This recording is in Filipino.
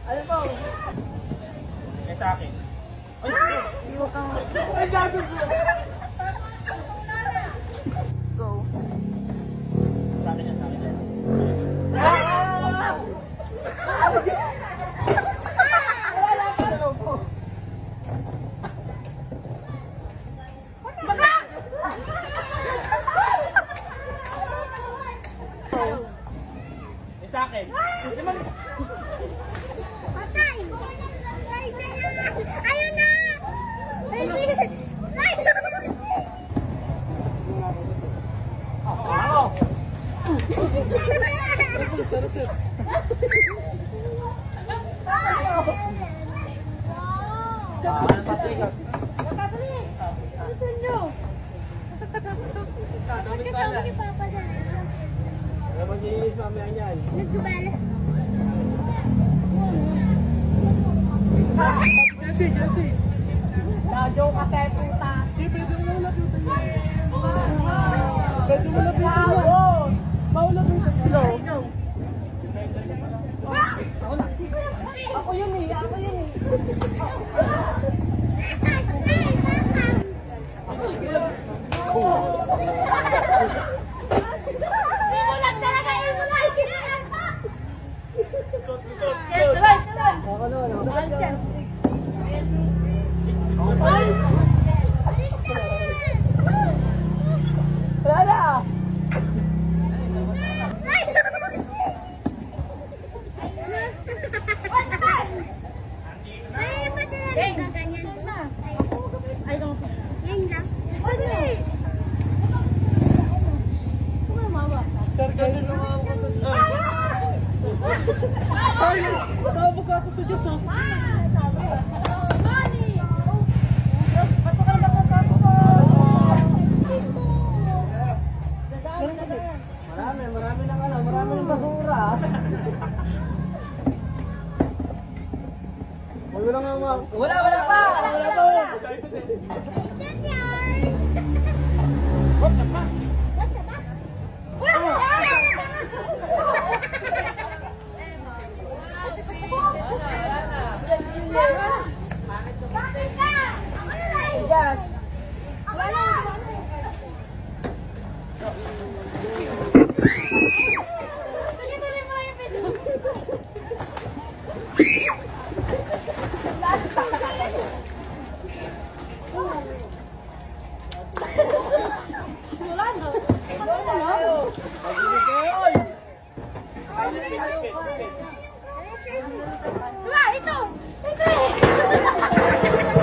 Ano po? Eh sa akin. Ay! Huwag kang... Ay, gago po! Go. Sa akin yan, sa akin yan. Eh sa akin. Patay! Ay, ayun na! Ay, ay! Ako! Ano patay ka? Saan nyo? Bakit ka kami papadala? Alam mo, James, mamaya yan. Nagdubala. Jesse! Sadyo kasi puta. Pwede mo lapitan niya. Pwede mo lapitan niya. Maulapitan niya. Ako yun eh. Ako yun eh. Imulat talaga! Imulat! Ako na, ano? Wala na. Ay, padala na ganyan. Ay, yan lang. Sir, ganun lang ako. Ay, tabok ako sa Diyos, ha? Marami ng ano, marami ng basura. Wala nga, ma'am. Wala pa. Wala pa. What the fuck? Yes. Ito! Ito!